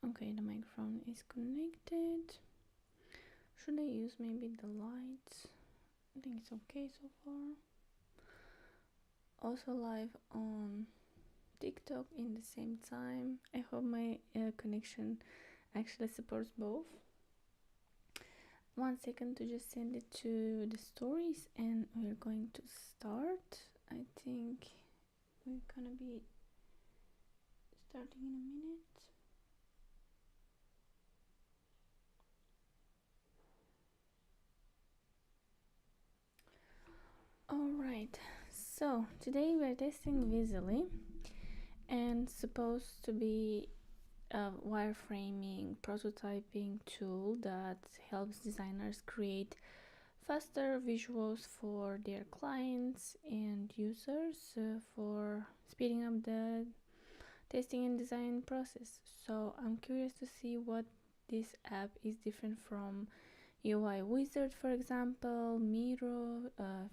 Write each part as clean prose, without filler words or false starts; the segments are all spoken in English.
Okay, the microphone is connected. Should I use maybe the lights? I think it's okay so far. Also live on TikTok in the same time. I hope my connection actually supports both. 1 second to just send it to the stories and we're going to start. I think we're gonna be starting in a minute. Alright, so today we're testing Visily, and supposed to be a wireframing prototyping tool that helps designers create faster visuals for their clients and users, for speeding up the testing and design process. So I'm curious to see what this app is different from UI Wizard, for example, Miro,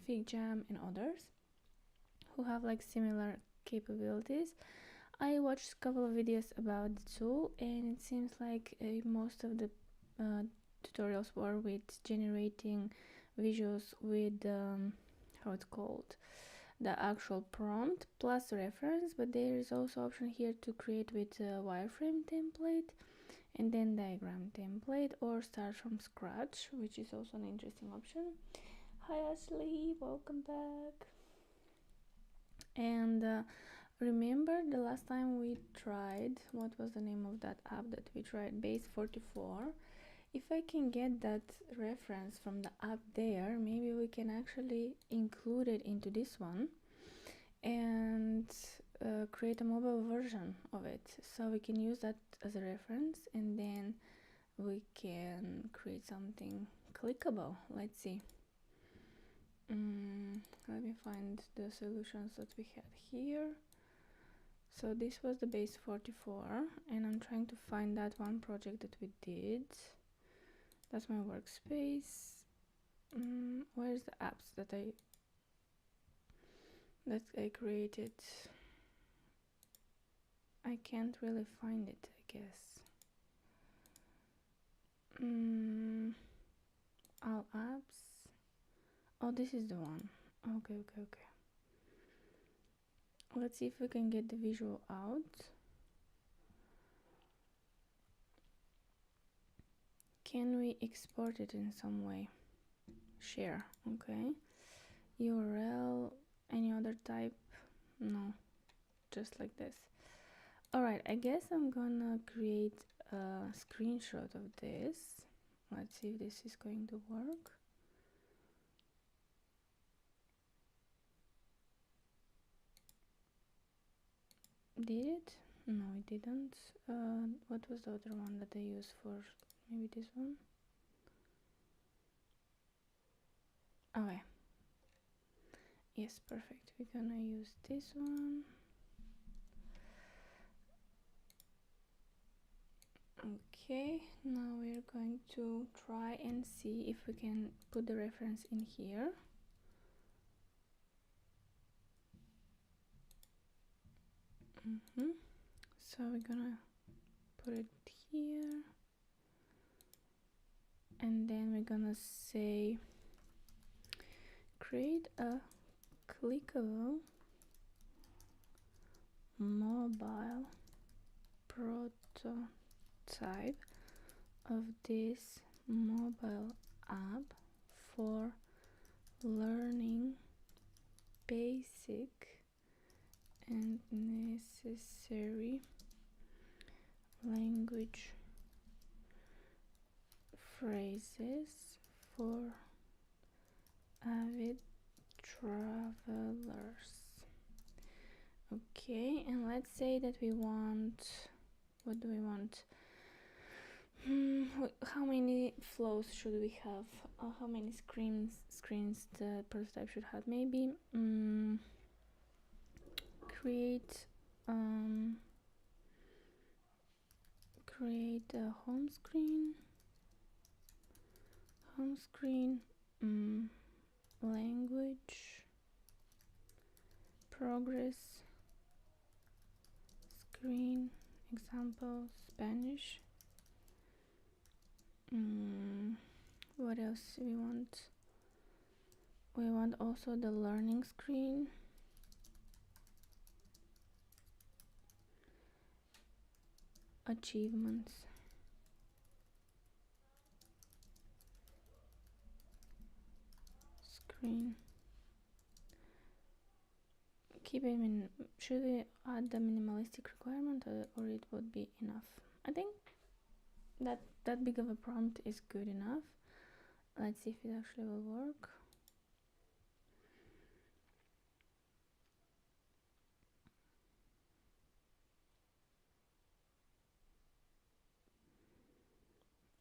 FigJam, and others who have like similar capabilities. I watched a couple of videos about the tool, and it seems like most of the tutorials were with generating visuals with how it's called, the actual prompt plus reference, but there is also option here to create with a wireframe template and then diagram template, or start from scratch, which is also an interesting option. Hi Ashley, welcome back. And remember the last time we tried, what was the name of that app that we tried, base 44? If I can get that reference from the app there, maybe we can actually include it into this one and create a mobile version of it, so we can use that as a reference and then we can create something clickable. Let's see. Let me find the solutions that we had here. So this was the base 44, and I'm trying to find that one project that we did. That's my workspace. Where's the apps that I created? I can't really find it, I guess. All apps. Oh, this is the one. Okay. Let's see if we can get the visual out. Can we export it in some way? Share. Okay. URL. Any other type? No. Just like this. Alright, I guess I'm gonna create a screenshot of this. Let's see if this is going to work. Did it? No, it didn't. What was the other one that I used for? Maybe this one? Okay. Yes, perfect. We're gonna use this one. Okay, now we're going to try and see if we can put the reference in here. So we're gonna put it here, and then we're gonna say create a clickable mobile prototype of this mobile app for learning basic and necessary language phrases for avid travelers. Okay, and let's say that we want, what do we want? How many flows should we have? How many screens the prototype should have? Maybe create a home screen, language, progress screen, example, Spanish. What else we want? We want also the learning screen. Achievements. Screen. Keep it in. Should we add the minimalistic requirement, or it would be enough? I think that big of a prompt is good enough. Let's see if it actually will work.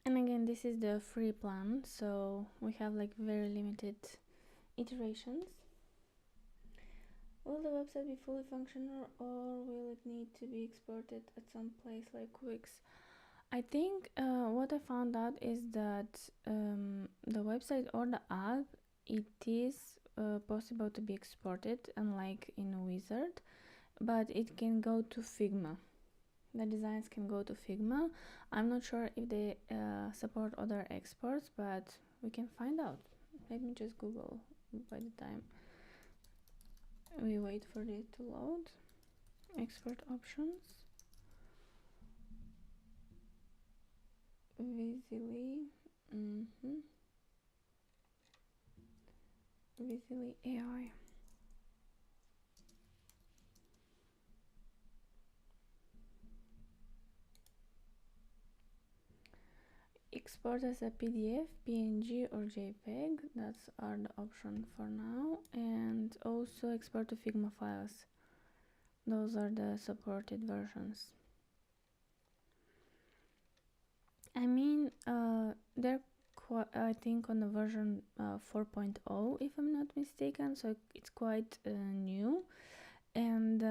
And again, this is the free plan, so we have like very limited iterations. Will the website be fully functional, or will it need to be exported at some place like Wix? I think what I found out is that the website or the app, it is possible to be exported, unlike in Wizard, but it can go to Figma. The designs can go to Figma. I'm not sure if they support other exports, but we can find out. Let me just Google by the time we wait for it to load. Export options. Visily. Visily AI. Export as a PDF, PNG or JPEG. That's are the option for now. And also export to Figma files. Those are the supported versions. I mean, they're I think on the version 4.0, if I'm not mistaken, so it's quite new. And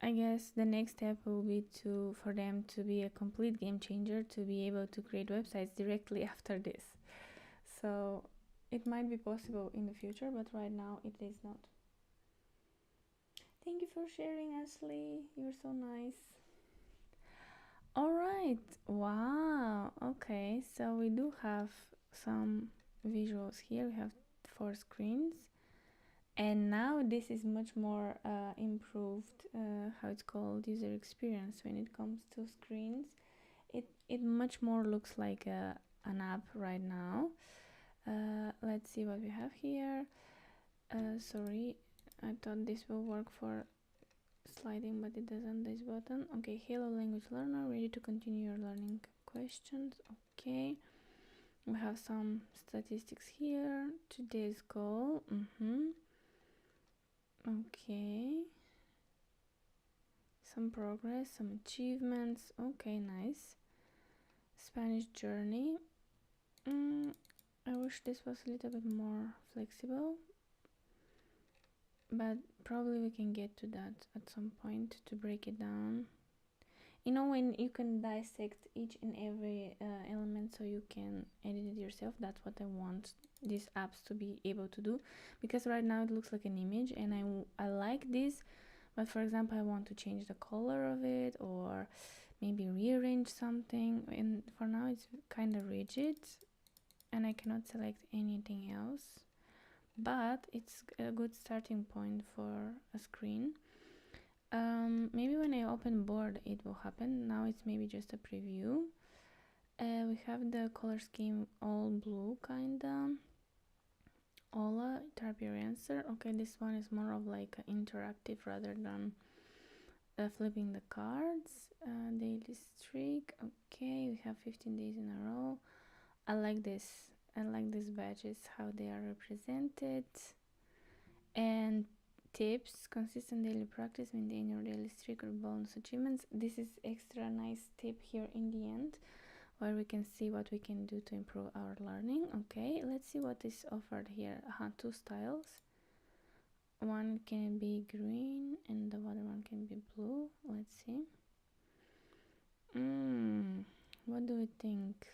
I guess the next step will be for them to be a complete game changer, to be able to create websites directly after this. So it might be possible in the future, but right now it is not. Thank you for sharing, Ashley. You're so nice. All right. Wow. Okay, so we do have some visuals here. We have 4 screens, and now this is much more improved, how it's called, user experience. When it comes to screens, it much more looks like an app right now. Let's see what we have here. Sorry, I thought this will work for sliding, but it doesn't. This button. Okay, hello language learner, ready to continue your learning questions. Okay, we have some statistics here. Today's goal. Okay, some progress, some achievements. Okay, nice. Spanish journey. I wish this was a little bit more flexible, but probably we can get to that at some point to break it down. You know, when you can dissect each and every element so you can edit it yourself, that's what I want these apps to be able to do, because right now it looks like an image, and I like this, but for example I want to change the color of it or maybe rearrange something, and for now it's kind of rigid and I cannot select anything else, but it's a good starting point for a screen. Maybe when I open board it will happen. Now it's maybe just a preview. We have the color scheme all blue kinda. Ola, type your answer. Okay, this one is more of like interactive rather than flipping the cards. Daily streak. Okay, we have 15 days in a row. I like this. I like these badges, how they are represented. And tips: consistent daily practice, maintain your daily streak or bonus achievements. This is extra nice tip here in the end, where we can see what we can do to improve our learning. Okay, let's see what is offered here. 2 styles. One can be green and the other one can be blue. Let's see. What do we think?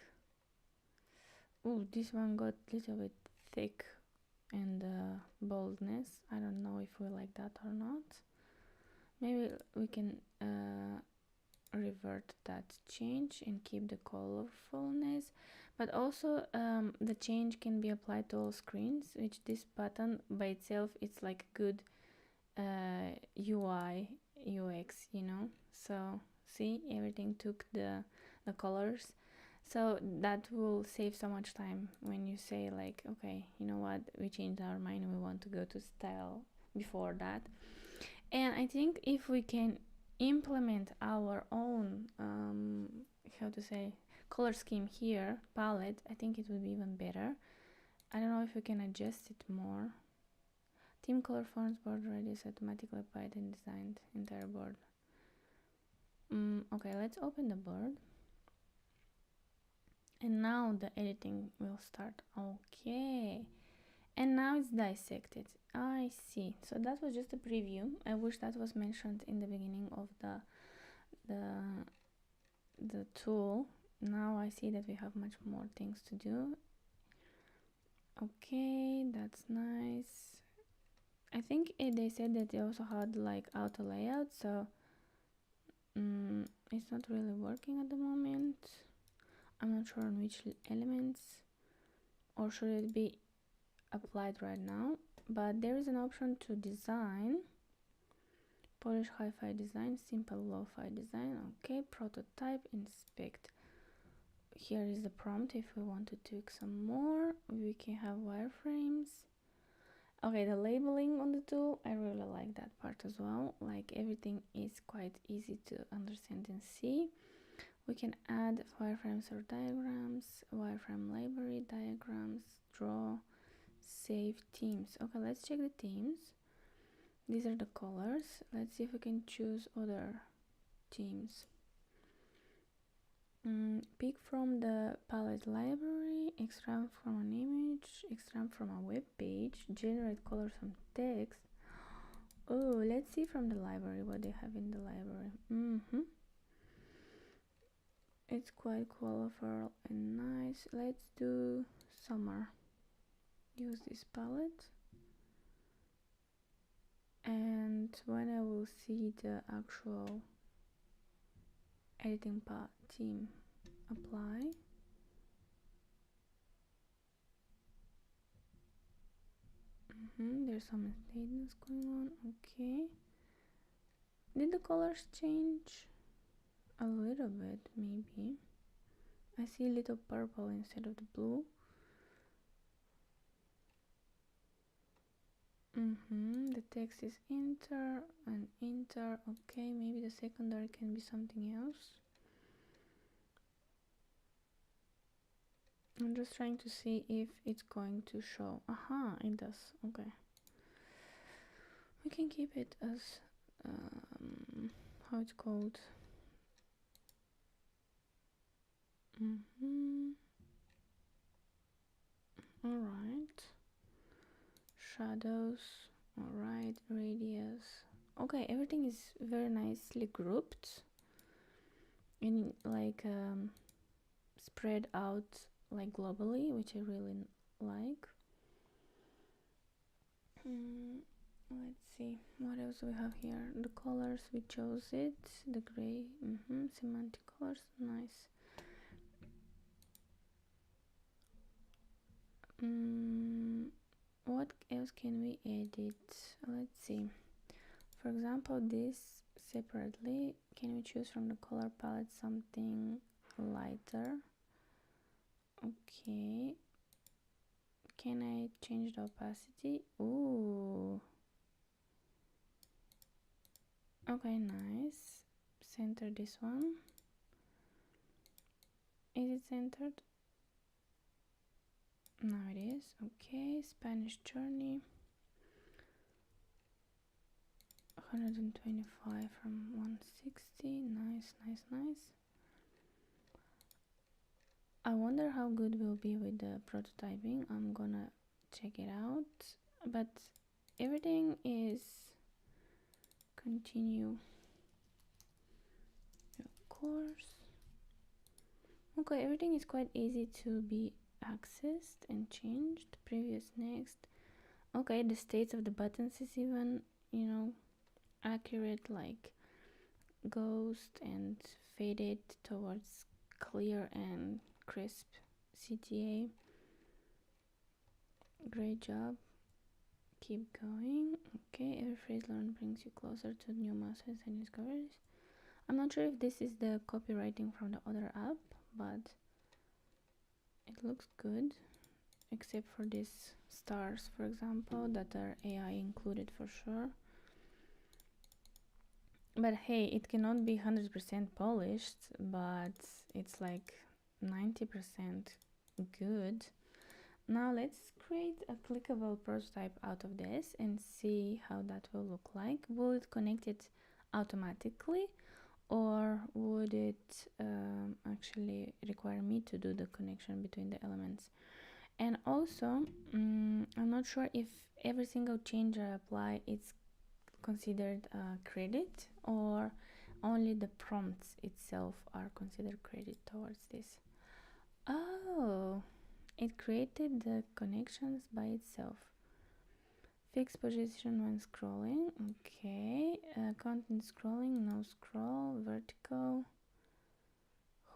Oh, this one got a little bit thick and boldness. I don't know if we like that or not. Maybe we can revert that change and keep the colorfulness, but also the change can be applied to all screens, which this button by itself it's like good UI UX, you know. So see, everything took the colors, so that will save so much time when you say like, okay, you know what, we changed our mind, we want to go to style before that. And I think if we can implement our own how to say color scheme here, palette, I think it would be even better. I don't know if we can adjust it more. Team color fonts board radius automatically applied and designed entire board. Okay, let's open the board. And now the editing will start. Okay. And now it's dissected. I see. So that was just a preview. I wish that was mentioned in the beginning of the tool. Now I see that we have much more things to do. Okay, that's nice. I think they said that they also had like auto layout, so it's not really working at the moment. I'm not sure on which elements, or should it be applied right now, but there is an option to design, polish, hi-fi design, simple lo-fi design. Okay, prototype, inspect. Here is the prompt if we want to tweak some more. We can have wireframes. Okay, the labeling on the tool, I really like that part as well. Like everything is quite easy to understand and see. We can add wireframes or diagrams, wireframe library, diagrams, draw, save themes. Okay, let's check the themes. These are the colors. Let's see if we can choose other themes. Pick from the palette library, extract from an image, extract from a web page, generate colors from text. Oh, let's see from the library what they have in the library. It's quite colorful and nice. Let's do summer. Use this palette. And when I will see the actual editing theme apply, there's some maintenance going on. Okay, did the colors change a little bit? Maybe I see a little purple instead of the blue. The text is inter and inter. Okay, maybe the secondary can be something else. I'm just trying to see if it's going to show. Aha, it does. Okay, we can keep it as how it's called. All right, shadows. All right, radius. Okay, everything is very nicely grouped and like spread out like globally, which I really like. Let's see what else we have here. The colors, we chose it, the gray. Semantic colors, nice. What else can we edit? Let's see. For example, this separately, can we choose from the color palette something lighter? Okay, can I change the opacity? Ooh, okay, nice. Center this one. Is it centered? Now it is. Okay, Spanish journey. 125 from 160. Nice, nice, nice. I wonder how good we'll be with the prototyping. I'm gonna check it out, but everything is continue, of course. Okay, everything is quite easy to be accessed and changed. Previous, next. Okay, the states of the buttons is even, you know, accurate. Like ghost and faded towards clear and crisp CTA. Great job. Keep going. Okay, every phrase learned brings you closer to new masters and discoveries. I'm not sure if this is the copywriting from the other app, but it looks good, except for these stars, for example, that are AI included for sure. But hey, it cannot be 100% polished, but it's like 90% good. Now let's create a clickable prototype out of this and see how that will look like. Will it connect it automatically, or would it actually require me to do the connection between the elements? And also, I'm not sure if every single change I apply it's considered credit, or only the prompts itself are considered credit towards this. Oh, it created the connections by itself. Fixed position when scrolling. Okay. Content scrolling, no scroll, vertical,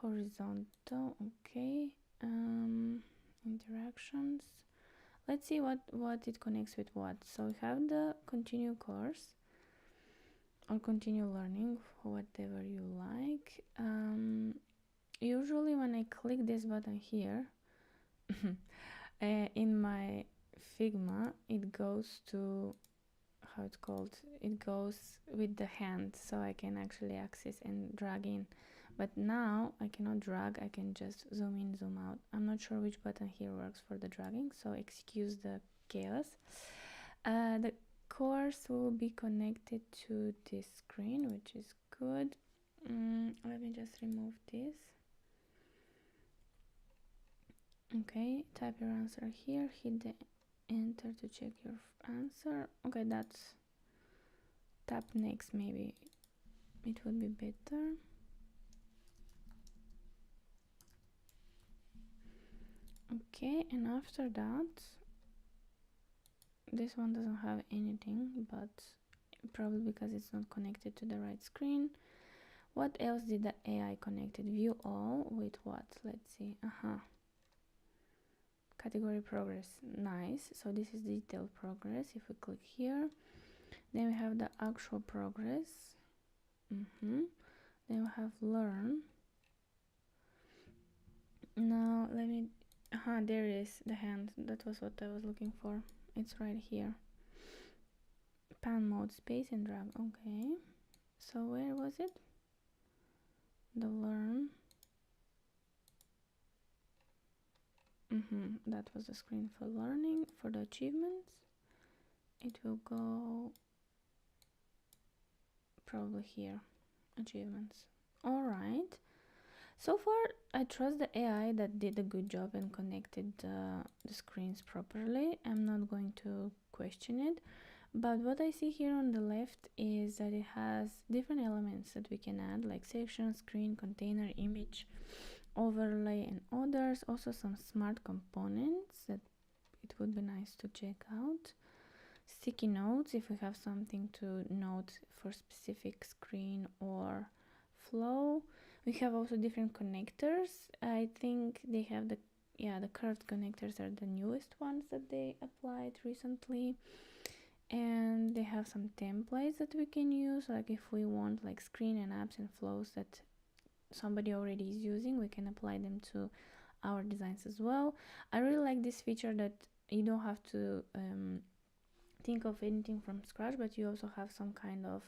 horizontal. Okay. Interactions. Let's see what it connects with what. So we have the continue course or continue learning, whatever you like. Usually when I click this button here, in my Figma, it goes to, how it's called, it goes with the hand, so I can actually access and drag in. But now I cannot drag, I can just zoom in, zoom out. I'm not sure which button here works for the dragging, so excuse the chaos. The course will be connected to this screen, which is good. Let me just remove this. Okay, type your answer here, hit the enter to check your answer. Okay, that's tap next, maybe it would be better. Okay, and after that, this one doesn't have anything, but probably because it's not connected to the right screen. What else did the AI connected? View all with what? Let's see. Category progress. Nice. So this is detailed progress. If we click here, then we have the actual progress. Then we have learn. Now let me, there is the hand. That was what I was looking for. It's right here. Pan mode, space and drag. Okay. So where was it? The learn. That was the screen for learning. For the achievements, it will go probably here. Achievements. All right. So far, I trust the AI that did a good job and connected the screens properly. I'm not going to question it. But what I see here on the left is that it has different elements that we can add, like section, screen, container, image, overlay, and others. Also some smart components that it would be nice to check out. Sticky notes, if we have something to note for specific screen or flow. We have also different connectors. I think they have the curved connectors are the newest ones that they applied recently. And they have some templates that we can use, like if we want like screen and apps and flows that somebody already is using, we can apply them to our designs as well. I really like this feature that you don't have to think of anything from scratch, but you also have some kind of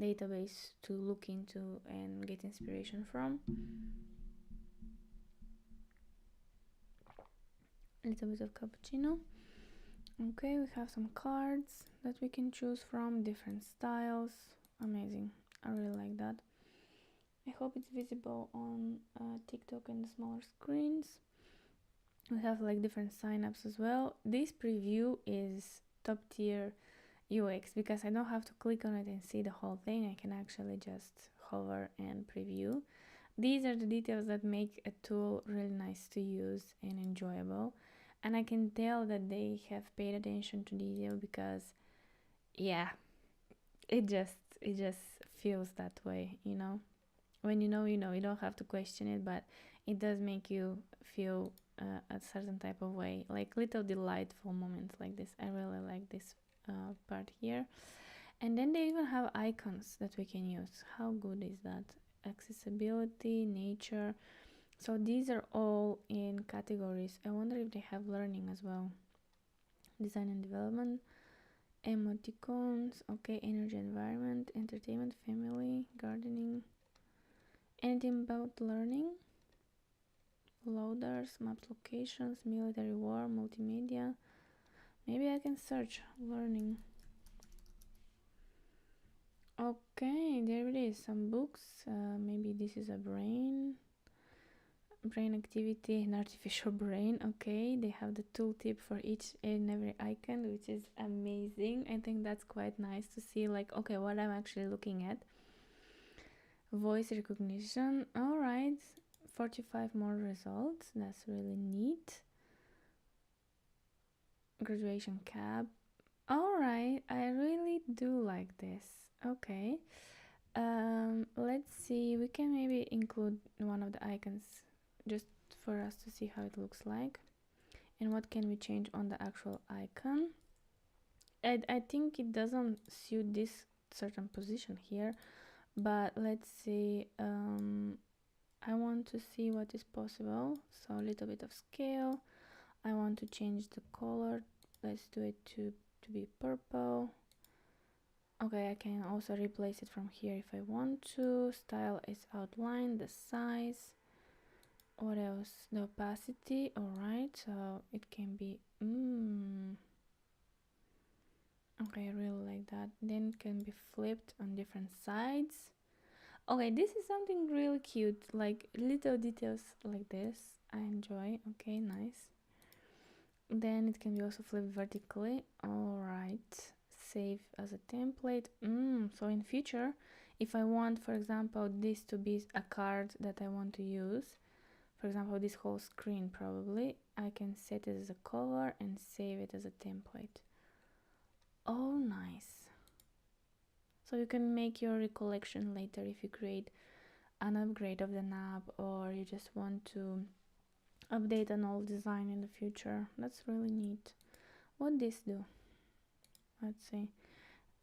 database to look into and get inspiration from. A little bit of cappuccino. Okay, we have some cards that we can choose from, different styles. Amazing. I really like that. I hope it's visible on TikTok and the smaller screens. We have like different signups as well. This preview is top tier UX because I don't have to click on it and see the whole thing. I can actually just hover and preview. These are the details that make a tool really nice to use and enjoyable. And I can tell that they have paid attention to detail because, yeah, it just feels that way, when you don't have to question it, but it does make you feel a certain type of way, like little delightful moments like this. I really like this part here. And then they even have icons that we can use. How good is that? Accessibility, nature. So these are all in categories. I wonder if they have learning as well. Design and development, emoticons, okay, energy, environment, entertainment, family, gardening. Anything about learning? Loaders, maps, locations, military war, multimedia. Maybe I can search learning. Okay, there it is. Some books. Maybe this is a brain activity, an artificial brain. Okay, they have the tooltip for each and every icon, which is amazing. I think that's quite nice to see, like, okay, what I'm actually looking at. Voice recognition. All right, 45 more results. That's really neat. Graduation cap. All right, I really do like this. Okay. Let's see, we can maybe include one of the icons just for us to see how it looks like, and what can we change on the actual icon. I think it doesn't suit this certain position here, but let's see. I want to see what is possible, so a little bit of scale. I want to change the color. Let's do it to be purple. Okay, I can also replace it from here if I want to. Style is outline, the size. What else? The opacity. Alright, so it can be okay, I really like that. Then it can be flipped on different sides. Okay, this is something really cute, like little details like this. I enjoy. Okay, nice. Then it can be also flipped vertically. Alright, save as a template. So in future, if I want, for example, this to be a card that I want to use, for example, this whole screen, probably I can set it as a cover and save it as a template. Oh, nice. So you can make your recollection later if you create an upgrade of the knob, or you just want to update an old design in the future. That's really neat. What this do? Let's see.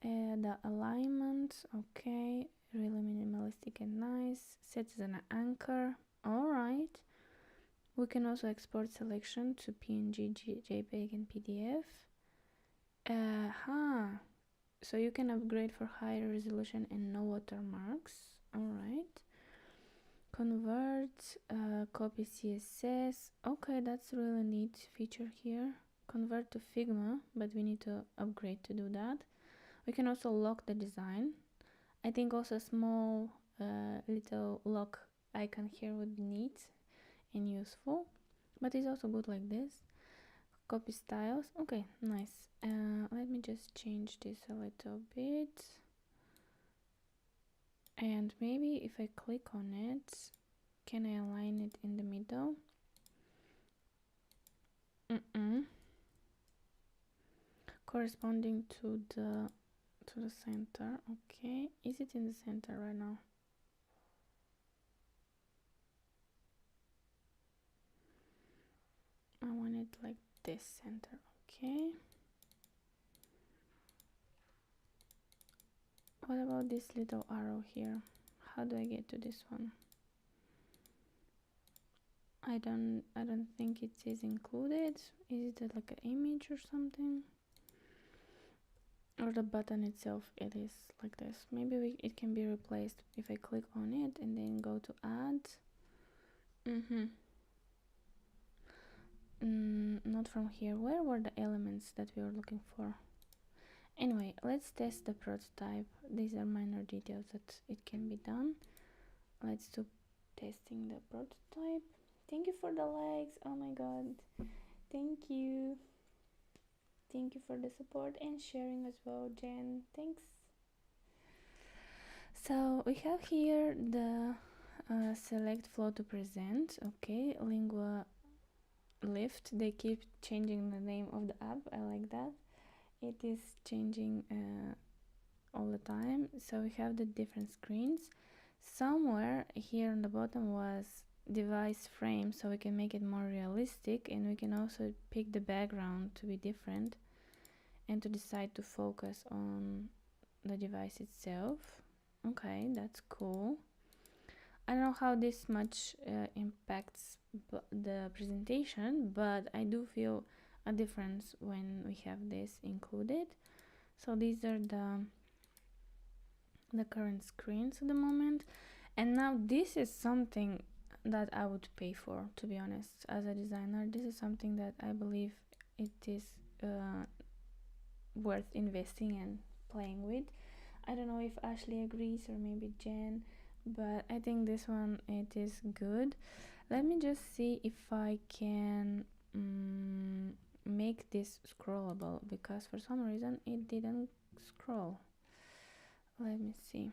The alignment, okay, really minimalistic and nice. Sets as an anchor. All right. We can also export selection to PNG, JPEG, and PDF. So you can upgrade for higher resolution and no watermarks. All right. Convert, copy CSS. Okay, that's a really neat feature here. Convert to Figma, but we need to upgrade to do that. We can also lock the design. I think also a small little lock icon here would be neat and useful, but it's also good like this. Copy styles. Okay, nice. Let me just change this a little bit, and maybe if I click on it, can I align it in the middle? Corresponding to the center. Okay, is it in the center right now? I want it like this center. Okay, what about this little arrow here? How do I get to this one? I don't think it is included. Is it like an image or something? Or the button itself, it is like this. Maybe it can be replaced if I click on it and then go to add. Not from here. Where were the elements that we were looking for? Anyway, let's test the prototype. These are minor details that it can be done. Let's do testing the prototype. Thank you for the likes. Oh my god, thank you. Thank you for the support and sharing as well, Jen. Thanks. So we have here the select flow to present. Okay, lingua lift. They keep changing the name of the app. I like that. It is changing all the time. So we have the different screens. Somewhere here on the bottom was device frame, so we can make it more realistic, and we can also pick the background to be different and to decide to focus on the device itself. Okay, that's cool. I don't know how this much impacts the presentation, but I do feel a difference when we have this included. So these are the current screens at the moment, and now this is something that I would pay for, to be honest. As a designer, this is something that I believe it is worth investing and playing with. I don't know if Ashley agrees, or maybe Jen, but I think this one, it is good. Let me just see if I can make this scrollable, because for some reason it didn't scroll. Let me see.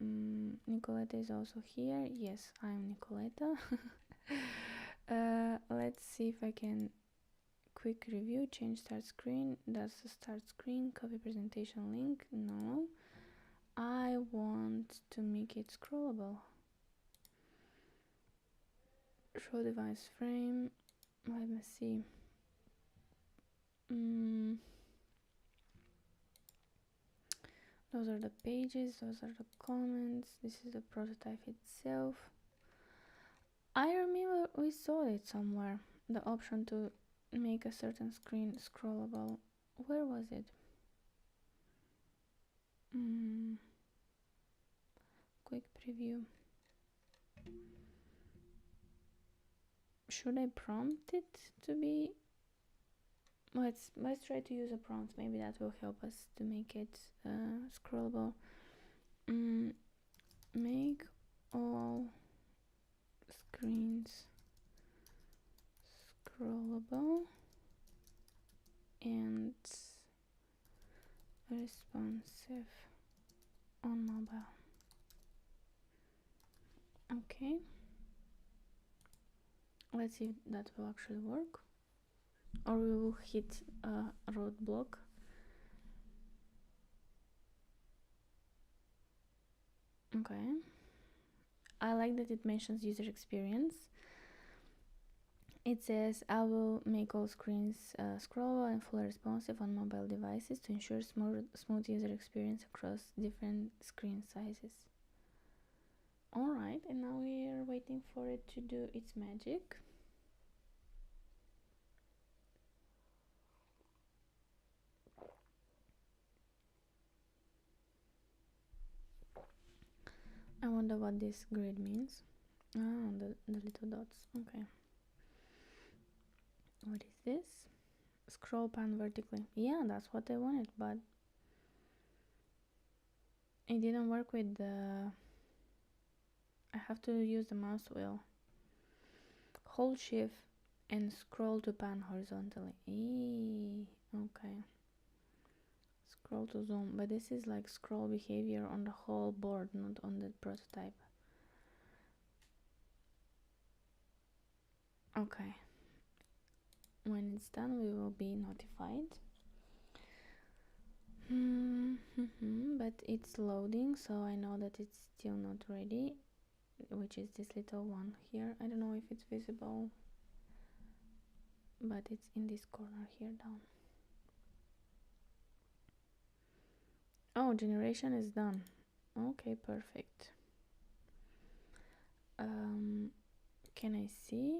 Nikoleta is also here. Yes, I'm Nikoleta. Let's see if I can quick review. Change start screen. That's the start screen. Copy presentation link. No, I want to make it scrollable. Show device frame. Let me see. Those are the pages, those are the comments, this is the prototype itself. I remember we saw it somewhere, the option to make a certain screen scrollable. Where was it? Quick preview. Should I prompt it to be? Let's try to use a prompt. Maybe that will help us to make it scrollable. Make all screens scrollable and responsive on mobile. Okay, let's see if that will actually work, or we will hit a roadblock. Okay, I like that it mentions user experience. It says, I will make all screens scrollable and fully responsive on mobile devices to ensure smooth user experience across different screen sizes. Alright, and now we are waiting for it to do its magic. I wonder what this grid means. Ah, the little dots. Okay. What is this? Scroll pan vertically. Yeah, that's what I wanted, but it didn't work with the... I have to use the mouse wheel. Hold shift and scroll to pan horizontally. Okay. Scroll to zoom, but this is like scroll behavior on the whole board, not on the prototype. Okay. When it's done, we will be notified. But it's loading, so I know that it's still not ready, which is this little one here. I don't know if it's visible, but it's in this corner here down. Oh, generation is done. Okay, perfect. Can I see?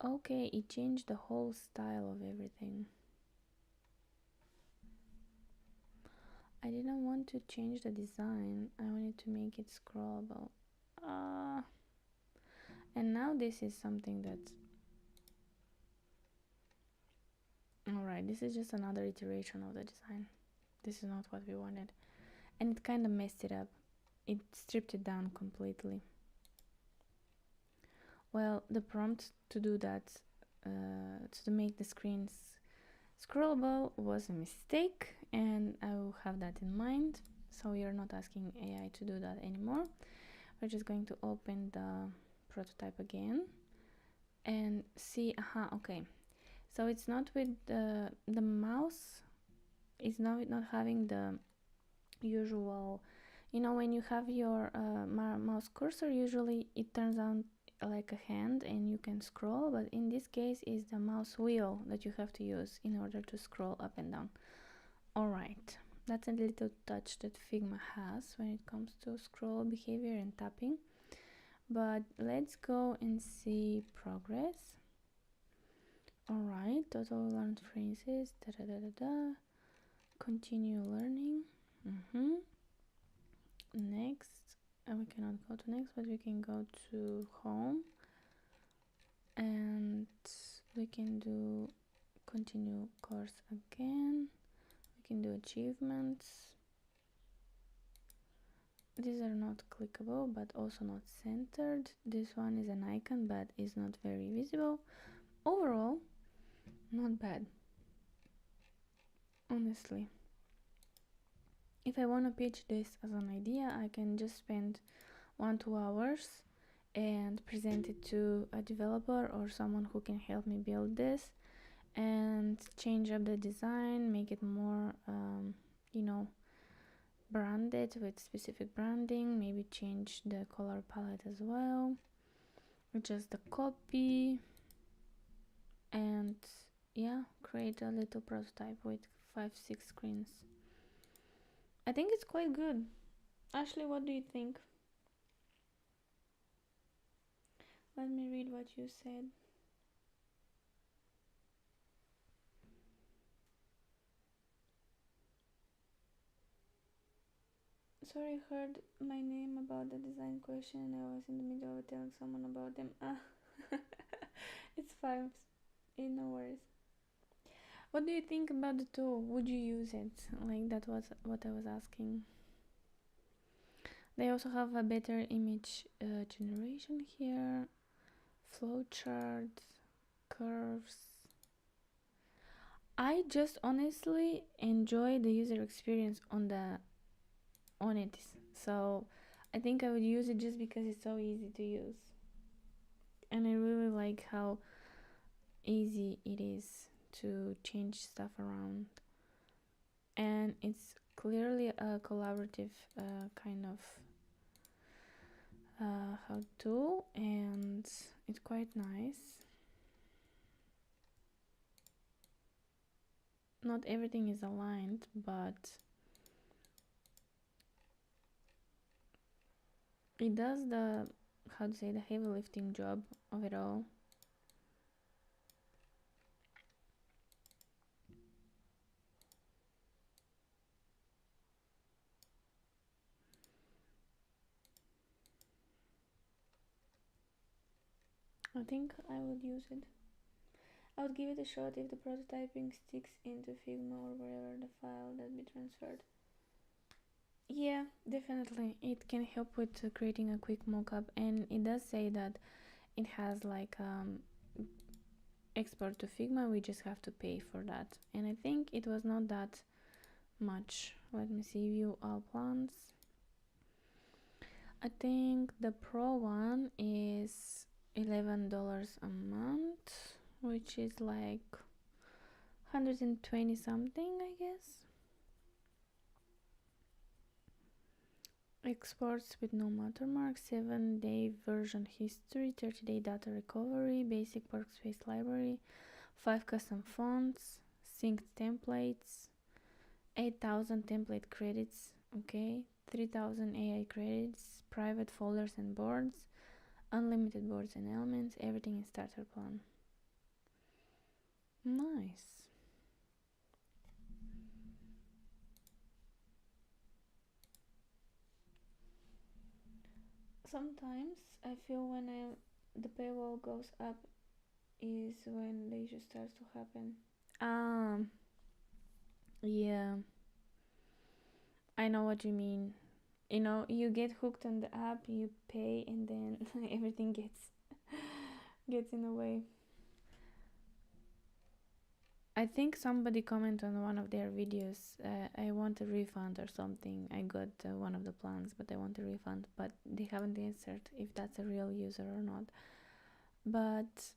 Okay, it changed the whole style of everything. I didn't want to change the design. I wanted to make it scrollable. And now this is something that's... Alright, this is just another iteration of the design. This is not what we wanted. And it kind of messed it up. It stripped it down completely. Well, the prompt to do that, to make the screens scrollable, was a mistake, and I will have that in mind. So we are not asking AI to do that anymore. We're just going to open the prototype again and see. Okay, so it's not with the mouse it's not having the usual, when you have your mouse cursor, usually it turns out like a hand and you can scroll, but in this case is the mouse wheel that you have to use in order to scroll up and down. All right, that's a little touch that Figma has when it comes to scroll behavior and tapping. But let's go and see progress. All right, total learned phrases, continue learning. Next, we cannot go to next, but we can go to home and we can do continue course again. We can do achievements. These are not clickable but also not centered. This one is an icon but is not very visible. Overall, not bad, honestly. If I want to pitch this as an idea, I can just spend 1-2 hours and present it to a developer or someone who can help me build this, and change up the design, make it more branded with specific branding, maybe change the color palette as well, adjust the copy, and create a little prototype with 5-6 screens. I think it's quite good. Ashley, what do you think? Let me read what you said. Sorry, I heard my name about the design question and I was in the middle of telling someone about them. It's fine. No worries. What do you think about the tool? Would you use it? Like, that was what I was asking. They also have a better image generation here, flowcharts, curves. I just honestly enjoy the user experience on it, so I think I would use it just because it's so easy to use, and I really like how easy it is to change stuff around, and it's clearly a collaborative kind of how to, and it's quite nice. Not everything is aligned, but it does the heavy lifting job of it all. I think I would use it. I would give it a shot if the prototyping sticks into Figma or wherever the file that be transferred. Yeah, definitely. It can help with creating a quick mockup, and it does say that it has like export to Figma. We just have to pay for that, and I think it was not that much. Let me see, view all plans. I think the pro one is $11 a month, which is like 120 something, I guess. Exports with no watermark, 7-day version history, 30-day data recovery, basic workspace library, 5 custom fonts, synced templates, 8,000 template credits, okay, 3,000 AI credits, private folders and boards, unlimited boards and elements, everything in starter plan. Nice. Sometimes I feel when the paywall goes up is when the issue starts to happen. Yeah, I know what you mean. You get hooked on the app, you pay, and then everything gets in the way. I think somebody commented on one of their videos, I want a refund or something. I got one of the plans, but I want a refund, but they haven't answered if that's a real user or not. But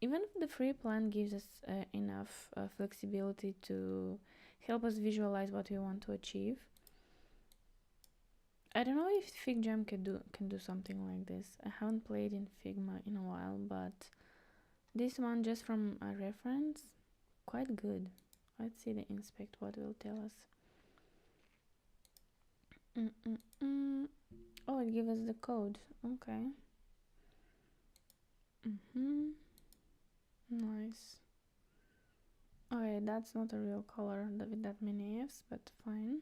even if the free plan gives us enough flexibility to help us visualize what we want to achieve. I don't know if FigJam can do something like this. I haven't played in Figma in a while, but this one, just from a reference, quite good. Let's see the inspect, what will tell us. Oh, it gives us the code. Okay. Nice. Okay, that's not a real color with that many F's, but fine.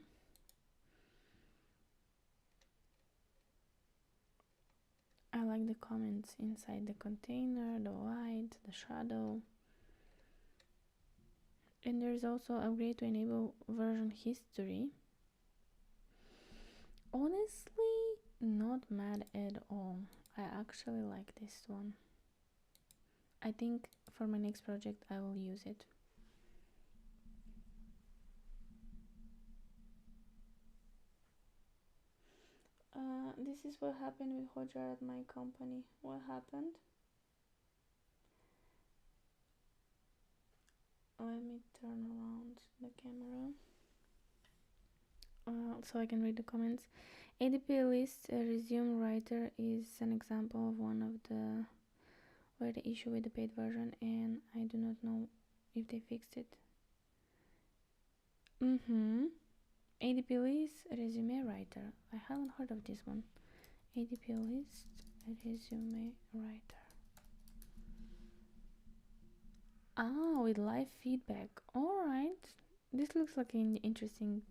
I like the comments inside the container, the white, the shadow. And there's also a way to enable version history. Honestly, not mad at all. I actually like this one. I think for my next project I will use it. This is what happened with Hotjar at my company. What happened? Let me turn around the camera so I can read the comments. ADP list resume writer is an example of one of the where the issue with the paid version, and I do not know if they fixed it. ADP list resume writer. I haven't heard of this one. ADP list resume writer. Ah, with live feedback. Alright. This looks like an interesting.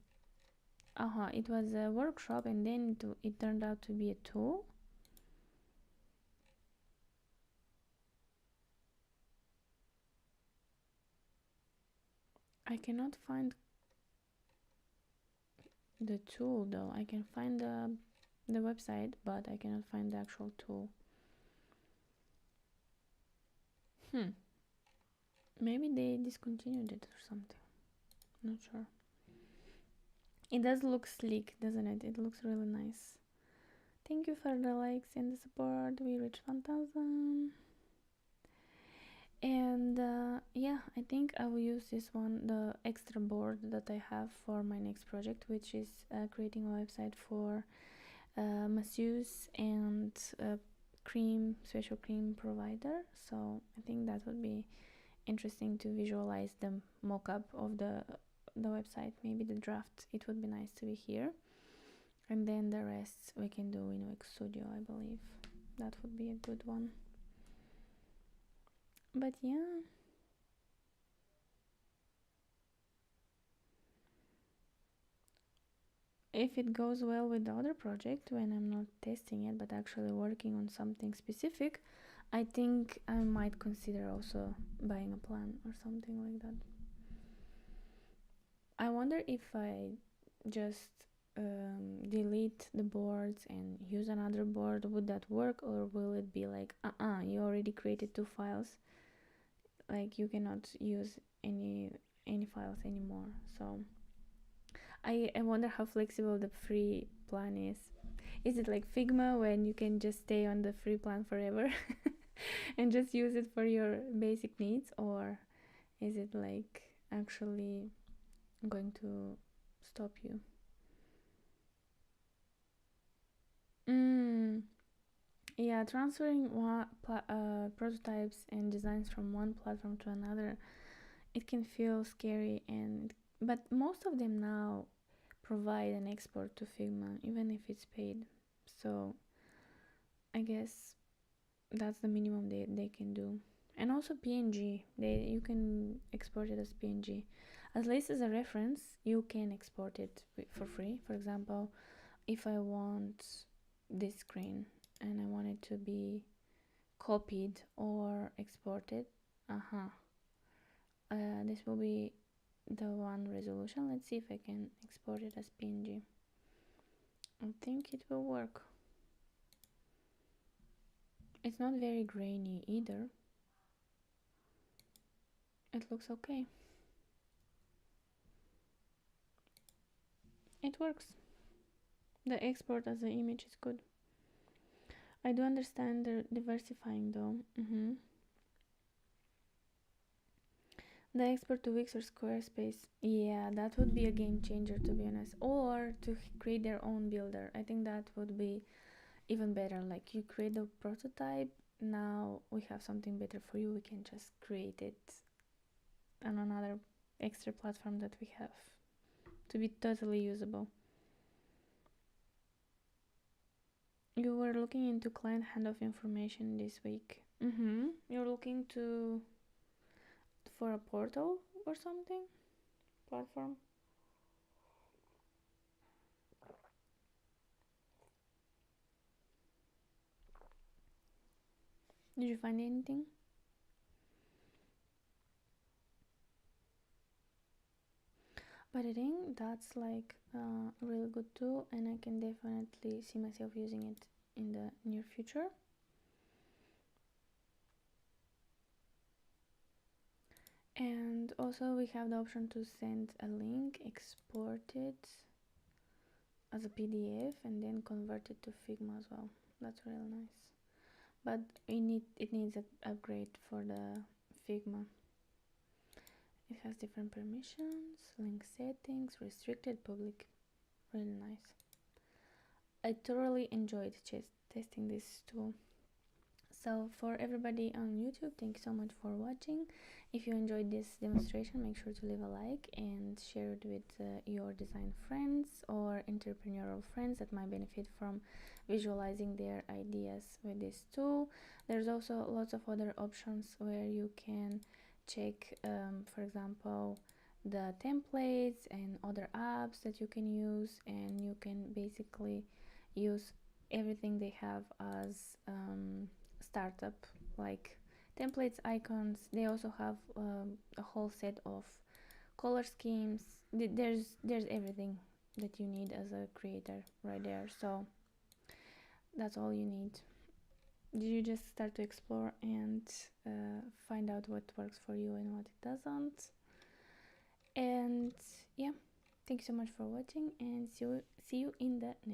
It was a workshop and then it turned out to be a tool. I cannot find the tool though. I can find the website, but I cannot find the actual tool. Maybe they discontinued it or something. Not sure. It does look sleek, doesn't it? It looks really nice. Thank you for the likes and the support. We reached 1000. And yeah, I think I will use this one, the extra board that I have for my next project, which is creating a website for masseuse and special cream provider. So I think that would be interesting to visualize the mock-up of the website, maybe the draft. It would be nice to be here, and then the rest we can do in Wix Studio. I believe that would be a good one. But yeah, if it goes well with the other project, when I'm not testing it but actually working on something specific, I think I might consider also buying a plan or something like that. I wonder if I just delete the boards and use another board, would that work, or will it be like you already created 2 files, like you cannot use any files anymore? So I wonder how flexible the free plan is. Is it like Figma when you can just stay on the free plan forever and just use it for your basic needs, or is it like actually going to stop you? Yeah, transferring prototypes and designs from one platform to another, it can feel scary, but most of them now provide an export to Figma, even if it's paid. So I guess that's the minimum they can do. And also PNG, you can export it as PNG. At least as a reference, you can export it for free. For example, if I want this screen and I want it to be copied or exported, this will be the one resolution. Let's see if I can export it as PNG. I think it will work. It's not very grainy either. It looks okay. It works. The export as an image is good. I do understand the diversifying though. The export to Wix or Squarespace. Yeah, that would be a game changer, to be honest. Or to create their own builder. I think that would be even better. Like, you create a prototype, now we have something better for you. We can just create it on another extra platform that we have to be totally usable. You were looking into client handoff information this week. You're looking to for a portal or something platform. Did you find anything? But I think that's like a really good tool, and I can definitely see myself using it in the near future. And also, we have the option to send a link, export it as a PDF, and then convert it to Figma as well. That's really nice. But it needs an upgrade for the Figma. It has different permissions, link settings, restricted, public. Really nice. I thoroughly enjoyed testing this tool. So for everybody on YouTube, thank you so much for watching. If you enjoyed this demonstration, make sure to leave a like and share it with your design friends or entrepreneurial friends that might benefit from visualizing their ideas with this tool. There's also lots of other options where you can check, for example, the templates and other apps that you can use, and you can basically use everything they have as startup, like templates, icons. They also have a whole set of color schemes. There's everything that you need as a creator right there. So that's all you need. You just start to explore and find out what works for you and what it doesn't. And yeah, thank you so much for watching, and see you in the next